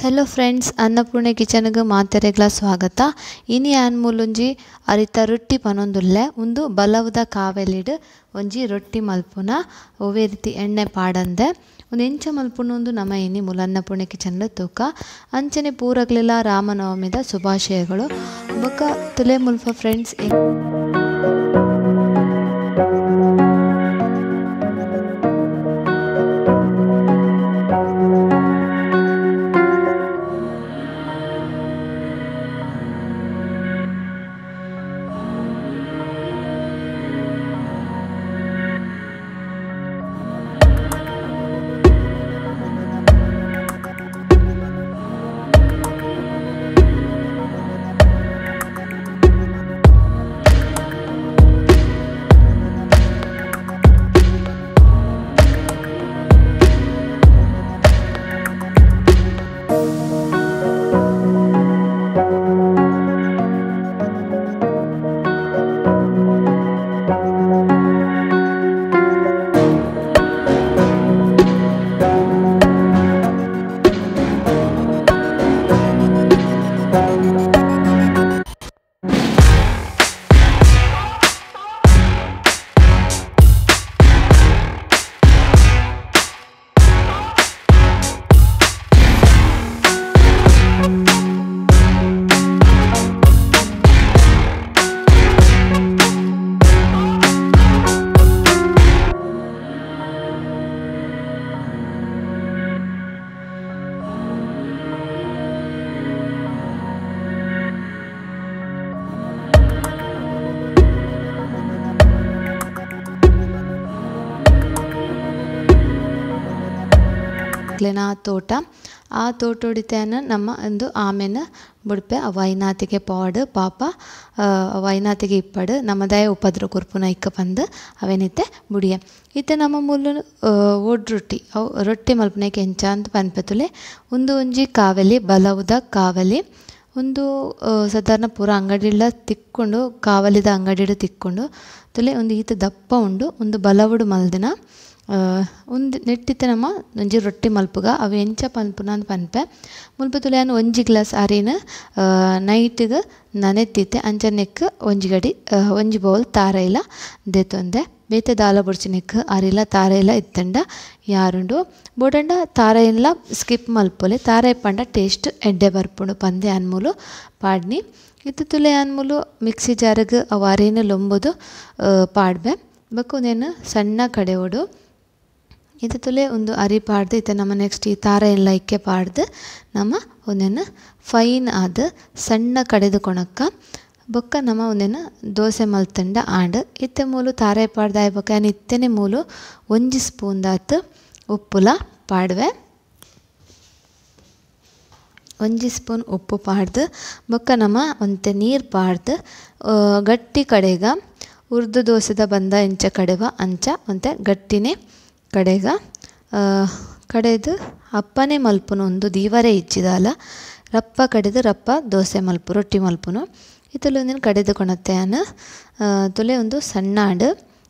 hello friends अन्नपूर्णे kitchen ಗೆ ಮಾತೆರೆಗ್ಲ ಸ್ವಾಗತ ಇನಿ ಆನ್ ಮೂಲೊಂಜಿ ಅರಿತ ರೊಟ್ಟಿ ಪನೊಂದುಲ್ಲೆ ಉಂದು ಬಲವದ ಕಾವೆಲಿಡ್ ಒಂಜಿ ರೊಟ್ಟಿ ಮಲ್ಪುನ ಒವೆ ರೀತಿ ಎಣ್ಣೆ ಪಾಡಂದೆ ಒಂದು ಎಂಚ ಮಲ್ಪುನೊಂದು ನಮ ಇನಿ ಮೂಲ ಅನ್ನಪೂರ್ಣೆ ಕಿಚನ್ ತೂಕ ಅಂಚನೆ ಪೂರಗ್ಲೆಲ್ಲ ರಾಮನವಮಿದ ಶುಭಾಶಯಗಳು ಬೊಕ್ಕ ತುಲೆ ಮುಲ್ಪ ಫ್ರೆಂಡ್ಸ್ ತೋಟ ಆ ತೋಟ ಹೊಡಿತೇನ ನಮ್ಮ ಒಂದು ಆಮೆನ ಬುಡ್ಪೆ ವೈನಾತಿಗೆ ಪಾಡು ಪಾಪ ವೈನಾತಿಗೆ ಇಪ್ಪಡು ನಮ್ಮದಾಯ ಉಪದ್ರ ಕುರ್ಪುನ ಇಕ್ಕ ಬಂದು ಅವೇನಿತ್ತೆ ಬುಡಿಯ ಇತ್ತೆ ನಮ್ಮ ಮುಲ್ಲು ಒಡ್ ರೊಟ್ಟಿ ಅವು ರೊಟ್ಟಿ ಮಲ್ಪನೆಗೆ ಎಂಚ ಅಂತ ಪನ್ಪೆತುಲೆ ಒಂದು ಒಂಜಿ ಕಾವಲಿ ಬಲವುದ ಕಾವಲಿ ಒಂದು ಸಾಧಾರಣ ಪೂರ ಅಂಗಡಿಲ್ಲ ತಿಕ್ಕೊಂಡು ಕಾವಲಿದ ಅಂಗಡಿಡು ತಿಕ್ಕೊಂಡು ತುಲೆ ಒಂದು ಈತ ದಪ್ಪ ಉಂಡು ಒಂದು ಬಲವುಡು ಮಲ್ದಿನ ಒಂದು ನೆಟ್ಟಿತ್ತೆ ನಮ್ಮ ಒಂಜಿ ರೊಟ್ಟಿ ಮಲ್ಪುಗ ಅವು ಎಂಚ ಪನ್ಪುನ ಅಂತ ಪನ್ಪೆ ಮುಲ್ಪ ತುಲೆಯನ್ನು ಒಂಜಿ ಗ್ಲಾಸ್ ಅರಿನ ನೈಟ್ಗೆ ನನೆತ್ತಿತ್ತೆ ಅಂಚನೆಕ್ ಒಂಜಿ ಗಡಿ ಒಂಜಿ ಬೌಲ್ ತಾರ ಇಲ್ಲ ದೇತೊಂದೆ ಬೇತೆ ದಾಲ ಬುಡ್ಚಿನೆಕ್ ಅರಿಲ ತಾರ ಇಲ್ಲ ಇತ್ತಂಡ ಯಾರುಂಡು ಬೋಡಂಡ ತಾರ ಇಲ್ಲ ಸ್ಕಿಪ್ ಮಲ್ಪೊಲೆ ತಾರ ಇಪ್ಪಂಡ ಟೇಸ್ಟ್ ಎಡ್ಡೆ ಬರ್ಪುಂಡು ಪಂದೆ ಅನ್ಮೂಲು ಪಾಡ್ನಿ ಇತ್ತು ತುಲೆ ಅನ್ಮೂಲು ಮಿಕ್ಸಿ ಜಾರಿಗೆ ಅವು ಅರಿನ ಲೊಂಬುದು ಪಾಡ್ಬೆ ಬಕ್ಕು ನೇನು ಸಣ್ಣ ಕಡೆವಡು ಇದು ತುಲೆ ಒಂದು ಅರಿ ಪಾಡ್ದು ಇತ್ತೆ ನಮ್ಮ ನೆಕ್ಸ್ಟ್ ಈ ತಾರ ಎಲ್ಲ ಇಕ್ಕೆ ಪಾಡ್ದು ನಮ್ಮ ಒಂದೇನು ಫೈನ್ ಆದ ಸಣ್ಣ ಕಡೆದು ಕೊಣಕ್ಕ ಬೊಕ್ಕ ನಮ್ಮ ಒಂದೇನು ದೋಸೆ ಮಲ್ತಂಡ ಆಂಡ್ ಇತ್ತೆ ಮೂಲು ತಾರೆ ಪಾಡ್ದಾಯ ಬೊಕ್ಕ ಏನು ಇತ್ತೆನೆ ಮೂಲು ಒಂಜಿ ಸ್ಪೂನ್ದಾತು ಉಪ್ಪುಲ ಪಾಡ್ವೆ ಒಂಜಿ ಸ್ಪೂನ್ ಉಪ್ಪು ಪಾಡ್ದು ಬೊಕ್ಕ ನಮ್ಮ ಒಂತೆ ನೀರು ಪಾಡ್ದು ಗಟ್ಟಿ ಕಡೆಗ ಉರ್ದು ದೋಸೆದ ಬಂದ ಇಂಚ ಕಡೆವ ಅಂಚ ಒಂತೆ ಗಟ್ಟಿನೇ ಕಡೆಗ ಕಡೆದು ಅಪ್ಪನೇ ಮಲ್ಪುನು ಒಂದು ದೀವರೇ ಇಚ್ಚಿದಲ್ಲ ರಪ್ಪ ಕಡೆದು ರಪ್ಪ ದೋಸೆ ಮಲ್ಪು ರೊಟ್ಟಿ ಮಲ್ಪುನು ಇತ್ತಲು ಒಂದಿನ ಕಡೆದು ಕೊಣತ್ತೆಯನ್ನ ತುಲೆ ಒಂದು ಸಣ್ಣ ಆಡು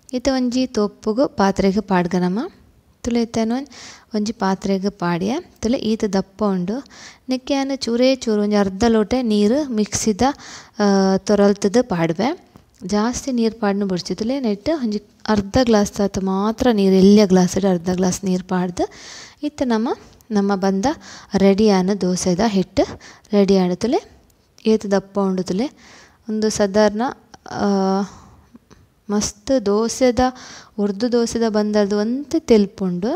ಇತ್ತ ಒಂಜಿ ತೊಪ್ಪುಗು ಪಾತ್ರೆಗೆ ಪಾಡ್ಗ ನಮ್ಮ ತುಲೆ ಇತ್ತೇನು ಒಂಜಿ ಪಾತ್ರೆಗೆ ಪಾಡ್ಯ ತುಲೆ ಈತ ದಪ್ಪ ಉಂಡು ನೆಕ್ಕೆಯನ್ನು ಚೂರೇ ಚೂರು ಒಂಜಿ ಅರ್ಧ ಲೋಟೆ ನೀರು ಮಿಕ್ಸಿದ ತೊರಲ್ತದ ಪಾಡ್ವೆ ಜಾಸ್ತಿ ನೀರು ಪಾಡ್ನು ಬಿಡ್ಸಿತ್ತಲೆ ನೆಟ್ಟು ಒಂಜಿ ಅರ್ಧ ಗ್ಲಾಸ್ ತಾತು ಮಾತ್ರ ನೀರು ಎಲ್ಲಿಯ ಗ್ಲಾಸ್ ಇಡು ಅರ್ಧ ಗ್ಲಾಸ್ ನೀರು ಪಾಡ್ದು ಇತ್ತು ನಮ್ಮ ಬಂದ ರೆಡಿಯಾನ ದೋಸೆದ ಹಿಟ್ಟು ರೆಡಿ ಆಡುತ್ತಲೆ ಏತು ದಪ್ಪ ಉಂಡುತ್ತಲೆ ಒಂದು ಸಾಧಾರಣ ಮಸ್ತ್ ದೋಸೆದ ಉರ್ದು ದೋಸೆದ ಬಂದದ್ದು ಒಂತೆ ತೆಲ್ಪುಂಡು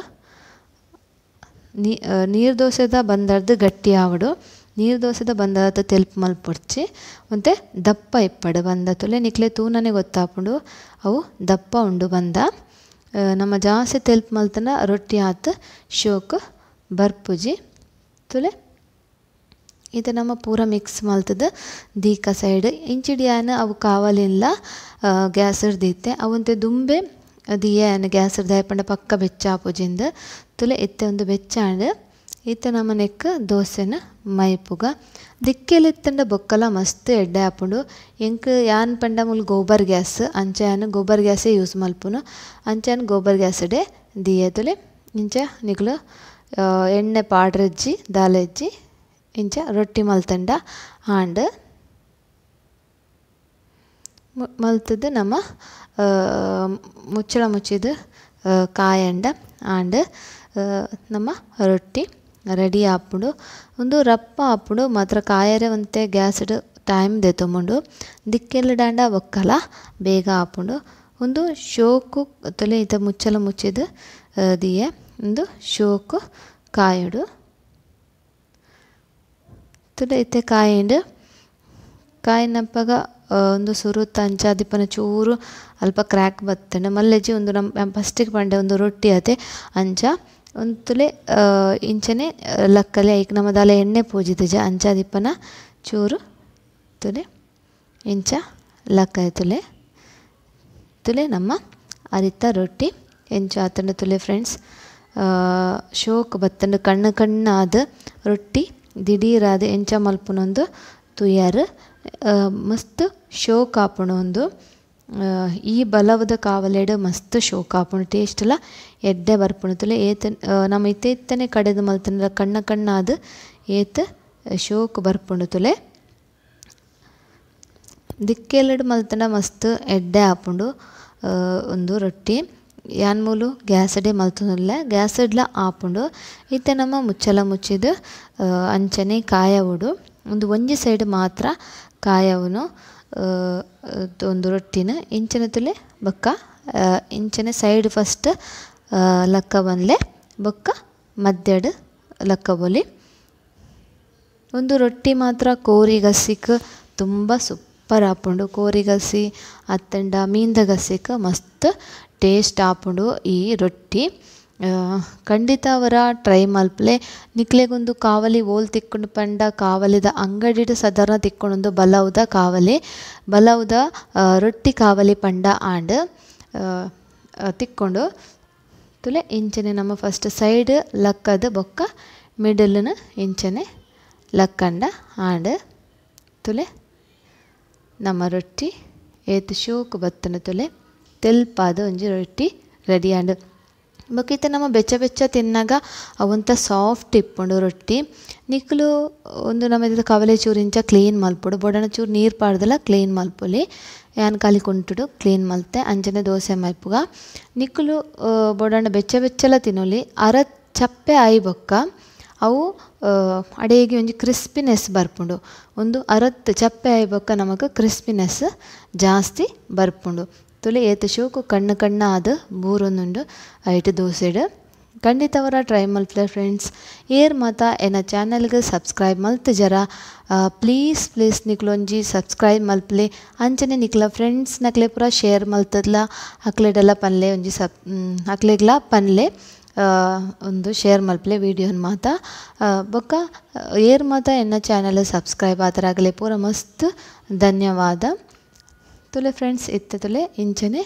ನೀರು ದೋಸೆದ ಬಂದದ್ದು ಗಟ್ಟಿ ಆವಡು ನೀರು ದೋಸೆದ ಬಂದದ ತೆಲ್ಪು ಮಲ್ಪೊಡ್ಚಿ ಒಂತೆ ದಪ್ಪ ಇಪ್ಪಡು ಬಂದ ತುಲೆ ನಿಕ್ಲೆ ತೂನನೆ ಗೊತ್ತಾಪುಂಡು ಅವು ದಪ್ಪ ಉಂಡು ಬಂದ ನಮ್ಮ ಜಾಸ್ತಿ ತೆಲ್ಪು ಮಲ್ತನ ರೊಟ್ಟಿ ಆತು ಶೋಕ್ ಬರ್ಪುಜಿ ತುಲೆ ಇದು ನಮ್ಮ ಪೂರ ಮಿಕ್ಸ್ ಮಲ್ತದ ದೀಕ ಸೈಡ್ ಇಂಚಿಡಿಯಾನ ಅವು ಕಾವಲಿಲ್ಲ ಗ್ಯಾಸ್ ಹಿಡ್ದಿತ್ತೆ ಅವಂತೆ ದುಂಬೆ ದಿಯೇನು ಗ್ಯಾಸ್ ಹಿಡ್ದಾಯಪಂಡ ಪಕ್ಕ ಬೆಚ್ಚ ಆಪುಜಿಂದ ತುಲೆ ಎತ್ತೆ ಒಂದು ಬೆಚ್ಚಾಂಡ್ ಈತ ನಮ್ಮ ನೆಕ್ ದೋಸೆನ ಮೈಪುಗ ದಿಕ್ಕೆಲಿತ್ತಂಡ ಬೊಕ್ಕಲ ಮಸ್ತ್ ಎಡ್ಡೆ ಆಪುಂಡು ಎಂಕ್ ಯಾನ್ ಪಂಡ ಮುಲ್ ಗೋಬರ್ ಗ್ಯಾಸ್ ಅಂಚೆ ಯಾನ್ ಗೋಬರ್ ಗ್ಯಾಸೇ ಯೂಸ್ ಮಲ್ಪುನು ಅಂಚೆ ಯಾನ್ ಗೋಬರ್ ಗ್ಯಾಸ್ ಡೆ ದಿಯೇತುಲೆ ಇಂಚೆ ನಿಕ್ಲು ಎಣ್ಣೆ ಪಾಡ್ರಜ್ಜಿ ದಾಲೆಜ್ಜಿ ಇಂಚ ರೊಟ್ಟಿ ಮಲ್ತಂಡ ಆಂಡ್ ಮಲ್ತದ್ದು ನಮ್ಮ ಮುಚ್ಚಳ ಮುಚ್ಚಿದ ಕಾಯಂಡ ಆಂಡ್ ನಮ್ಮ ರೊಟ್ಟಿ ರೆಡಿ ಆಪುಂಡು ಒಂದು ರಪ್ಪ ಆಪುಂಡು ಮಾತ್ರ ಕಾಯರೆ ಒಂತೆ ಗ್ಯಾಸ್ ಟೈಮ್ ದೆತೊಂಬುಂಡು ದಿಕ್ಕೆಲ್ಲಡಾಂಡ ಒಕ್ಕಲ ಬೇಗ ಆಪುಂಡು ಒಂದು ಶೋಕು ತೊಲೆ ಇತ ಮುಚ್ಚಲ ಮುಚ್ಚಿದ ದಿಯೆ ಒಂದು ಶೋಕು ಕಾಯುಡು ತುಲೆ ಇತ್ತೆ ಕಾಯಿಂಡು ಕಾಯಿನಪ್ಪಗ ಒಂದು ಸುರುತ್ತ ಅಂಚಾದಿಪ್ಪನ ಚೂರು ಅಲ್ಪ ಕ್ರ್ಯಾಕ್ ಬತ್ತಂಡ ಮಲ್ಲೆಜಿ ಒಂದು ನಮ್ಮ ಫಸ್ಟಿಗೆ ಪಂಡೆ ಒಂದು ರೊಟ್ಟಿ ಅತೆ ಅಂಚ ಒಂದು ತುಲೆ ಇಂಚನೆ ಲಕ್ಕಲೆ ಐಕ್ ನಮ್ಮದಾಲ ಎಣ್ಣೆ ಪೂಜಿದಜ ಅಂಚಾದಿಪ್ಪನ ಚೂರು ತುಲೆ ಇಂಚ ಲಕ್ಕ ತುಲೆ ತುಲೆ ನಮ್ಮ ಅರಿತ ರೊಟ್ಟಿ ಎಂಚ ಆತಂಡ ತುಲೆ ಫ್ರೆಂಡ್ಸ್ ಶೋಕ್ ಬತ್ತಂಡು ಕಣ್ಣಾದ ರೊಟ್ಟಿ ದಿಢೀರಾದ ಎಂಚ ಮಲ್ಪುನೊಂದು ತುಯ್ಯಾರು ಮಸ್ತ್ ಶೋಕ್ ಆಪುಂಡು ಒಂದು ಈ ಬಲವದ ಕಾವಲೆಡ್ ಮಸ್ತ್ ಶೋಕ್ ಆಪುಂಡು ಟೇಸ್ಟ್ ಎಲ್ಲ ಎಡ್ಡೆ ಬರ್ಪುಂಡು ತುಲೆ ಏತ ನಮ್ಮ ಇತ್ತನೆ ಕಡೆದು ಮಲ್ತಂಡ ಕಣ್ಣಾದ ಏತ ಶೋಕ್ ಬರ್ಪುಂಡು ತುಲೆ ದಿಕ್ಕೆಲ್ಲಡು ಮಲ್ತಂಡ ಮಸ್ತ್ ಎಡ್ಡೆ ಆಪುಂಡು ಒಂದು ರೊಟ್ಟಿ ಯಾನ್ ಮೂಲು ಗ್ಯಾಸಡೆ ಮಲ್ತುಲ್ಲ ಗ್ಯಾಸಡ್ಲ ಆಪುಂಡು ಇತ್ತೆ ನಮ್ಮ ಮುಚ್ಚಲ ಮುಚ್ಚಿದ ಅಂಚನೆ ಕಾಯವುಡು ಒಂದು ಒಂಜಿ ಸೈಡ್ ಮಾತ್ರ ಕಾಯವನು ಒಂದು ರೊಟ್ಟಿನ ಇಂಚನೆ ತುಲೆ ಬೊಕ್ಕ ಇಂಚನೆ ಸೈಡ್ ಫಸ್ಟ್ ಲಕ್ಕ ಬಂದ್ಲೆ ಬೊಕ್ಕ ಮಧ್ಯಡ್ ಲಕ್ಕ ಬೋಲಿ ಒಂದು ರೊಟ್ಟಿ ಮಾತ್ರ ಕೋರಿಗಸಿಕ್ ತುಂಬ ಸೂಪರ್ ಆಪುಂಡು ಕೋರಿಗಸಿ ಅತ್ತಂಡ ಮೀಂದಗಸಿಕ್ ಮಸ್ತ್ ಟೇಸ್ಟ್ ಆಪುಂಡು ಈ ರೊಟ್ಟಿ ಖಂಡಿತ ಅವರ ಟ್ರೈ ಮಲ್ಪಲೆ ನಿಕ್ಲೆಗೊಂದು ಕಾವಲಿ ಓಲ್ ತಿಕ್ಕೊಂಡು ಪಂಡ ಕಾವಲಿದ ಅಂಗಡಿಡು ಸಾಧಾರಣ ತಿಕ್ಕೊಂಡೊಂದು ಬಲವುದ ಕಾವಲಿ ಬಲವುದ ರೊಟ್ಟಿ ಕಾವಲಿ ಪಂಡ ಆಂಡ್ ತಿಕ್ಕೊಂಡು ತುಲೆ ಇಂಚನೆ ನಮ್ಮ ಫಸ್ಟ್ ಸೈಡ್ ಲಕ್ಕದ ಬೊಕ್ಕ ಮಿಡಲ್ನ ಇಂಚನೆ ಲಕ್ಕಂಡ ಆಂಡ್ ತುಲೆ ನಮ್ಮ ರೊಟ್ಟಿ ಏತು ಶೋಕು ಬತ್ತನ ತುಲೆ ತೆಲ್ಪಾದ ಒಂಜಿ ರೊಟ್ಟಿ ರೆಡಿ ಆಂಡ್ ಬೊಕ್ಕ ನಮ್ಮ ಬೆಚ್ಚ ತಿನ್ನಾಗ ಅವಂತ ಸಾಫ್ಟ್ ಇಪ್ಪುಂಡು ರೊಟ್ಟಿ ನಿಕ್ಲು ಒಂದು ನಮ್ಮ ಕವಲೆ ಚೂರು ಇಂಚ ಕ್ಲೀನ್ ಮಲ್ಪುಡು ಬೊಡನ ಚೂರು ನೀರು ಪಾಡ್ದಲ್ಲ ಕ್ಲೀನ್ ಮಲ್ಪೊಲಿ ಯಾನ್ ಕಾಲಿ ಕುಂಟುಡು ಕ್ಲೀನ್ ಮಲ್ತೆ ಅಂಚನೆ ದೋಸೆ ಮಲ್ಪುಗ ನಿಕ್ಲು ಬೊಡನ ಬೆಚ್ಚಲ ತಿನ್ನೊಲಿ ಅರ ಚಪ್ಪೆ ಆಯಿ ಬೊಕ್ಕ ಅವು ಅಡೆಗೆ ಒಂಜಿ ಕ್ರಿಸ್ಪಿನೆಸ್ ಬರ್ಪುಂಡು ಒಂದು ಅರತ್ ಚಪ್ಪೆ ಆಯಿ ಬೊಕ್ಕ ನಮಕ್ ಕ್ರಿಸ್ಪಿನೆಸ್ ಜಾಸ್ತಿ ಬರ್ಪುಂಡು ತುಲೆ ಏತ ಶೋಕು ಕಣ್ಣಾದ ಬೂರೊಂದುಂಡು ಐಟ್ ದೋಸೆಡ್ ಖಂಡಿತ ಅವರ ಟ್ರೈ ಮಲ್ಪಲೆ ಫ್ರೆಂಡ್ಸ್ ಏರ್ ಮಾತ ಎನ್ನ ಚಾನಲ್ಗೆ ಸಬ್ಸ್ಕ್ರೈಬ್ ಮಲ್ತು ಜರ ಪ್ಲೀಸ್ ನಿಕ್ಲೊಂಜಿ ಸಬ್ಸ್ಕ್ರೈಬ್ ಮಲ್ಪಲೆ ಅಂಚನೆ ನಿಕ್ಲ ಫ್ರೆಂಡ್ಸ್ ನಕ್ಲೆ ಪೂರ ಶೇರ್ ಮಲ್ತದ್ಲ ಅಕ್ಲೆಡೆಲ್ಲ ಪನ್ಲೆ ಒಂಜಿ ಅಕ್ಲೆಗ್ಲ ಪನ್ಲೆ ಒಂದು ಶೇರ್ ಮಲ್ಪಲೆ ವಿಡಿಯೋನ ಮಾತ ಬೊಕ್ಕ ಏರ್ ಮಾತ ಎನ್ನ ಚಾನಲ್ ಸಬ್ಸ್ಕ್ರೈಬ್ ಆತರಾಗಲೇ ಪೂರ ಮಸ್ತ್ ಧನ್ಯವಾದ ತುಲೆ ಫ್ರೆಂಡ್ಸ್ ಇತ್ತೆ ತುಲೆ ಇಂಚನೆ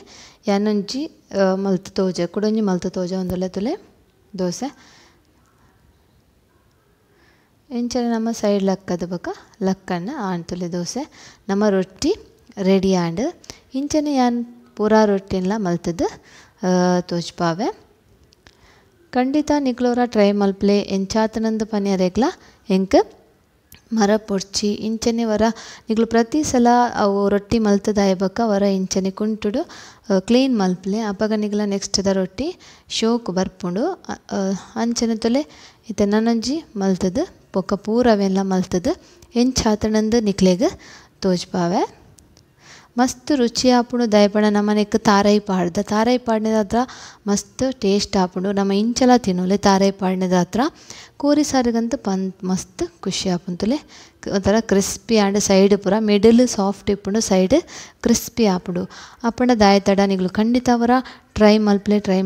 ಯಾನೊಂಜಿ ಮಲ್ತು ತೋಜ ಕುಡೊಂಜಿ ಮಲ್ತು ತೋಜ ಒಂದೊಲೆ ತುಲೆ ದೋಸೆ ಇಂಚನೆ ನಮ್ಮ ಸೈಡ್ ಲಕ್ಕದ ಬೊಕ ಲಕ್ಕಣ್ಣ ಆಣ್ ತುಲೆ ದೋಸೆ ನಮ್ಮ ರೊಟ್ಟಿ ರೆಡಿ ಆಂಡ್ ಇಂಚನೆ ಯಾನ್ ಪೂರಾ ರೊಟ್ಟಿನ್ಲ ಮಲ್ತದ್ದು ತೋಜ್ಪಾವೆ ಖಂಡಿತ ನಿಕ್ಲೋರ ಟ್ರೈ ಮಲ್ಪಲೆ ಎಂಚಾತನಂದು ಪನ್ಯರೆಗ್ಲ ಎಂಕ್ ಮರ ಪೊಡ್ಚಿ ಇಂಚನೆ ವರ ನಿಕ್ಲು ಪ್ರತಿ ಸಲ ಅವು ರೊಟ್ಟಿ ಮಲ್ತದಾಯಬಕ್ಕ ವರ ಇಂಚನೆ ಕುಂಟುಡು ಕ್ಲೀನ್ ಮಲ್ಪಲೆ ಅಪಗ ನಿಕ್ಲ ನೆಕ್ಸ್ಟ್ದ ರೊಟ್ಟಿ ಶೋಕು ಬರ್ಪುಂಡು ಅಂಚನೆ ತೊಲೆ ಇತ್ತೆ ನನೊಂಜಿ ಮಲ್ತದು ಬೊಕ್ಕ ಪೂರವೆಲ್ಲ ಮಲ್ತದು ಎಂಚಾತನಂದು ನಿಕ್ಲೆಗ್ ತೋಜ್ಪಾವೆ ಮಸ್ತ್ ರುಚಿ ಆಪುಂಡು ದಯಪಂಡ ನಮ್ಮನೆಕ್ ತಾರೈ ಪಾಡ್ನದ ಹತ್ರ ಮಸ್ತ್ ಟೇಸ್ಟ್ ಆಪುಂಡು ನಮ್ಮ ಇಂಚಲ ತಿನ್ನೋಲೆ ತಾರೈ ಪಾಡ್ನದ ಹತ್ರ ಕೋರಿ ಸಾರಿಗಂತೂ ಮಸ್ತ್ ಖುಷಿ ಆಪುಂತುಲೆ ಒಂಥರ ಕ್ರಿಸ್ಪಿ ಆಂಡ್ ಸೈಡ್ ಪೂರ ಮಿಡಲ್ ಸಾಫ್ಟ್ ಇಪ್ಪುಂಡು ಸೈಡ್ ಕ್ರಿಸ್ಪಿ ಆಪುಂಡು ಅಪ್ಪಂಡ ದಾಯತಡ ನಿಗ್ಲು ಖಂಡಿತ ಅವರ ಟ್ರೈ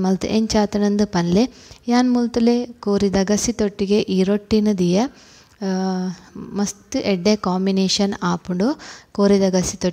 ಮಲ್ತೆ ಎಂಚಾತನಂದು ಪನ್ಲೆ ಯಾನ್ ಮುಲ್ತುಲೆ ಕೋರಿದ ಗಸಿ ತೊಟ್ಟಿಗೆ ಈ ರೊಟ್ಟಿನ ದಿಯ ಮಸ್ತ್ ಎಡ್ಡೆ ಕಾಂಬಿನೇಷನ್ ಆಪುಂಡು ಕೋರಿದ ಗಸಿ ತೊಟ್ಟಿ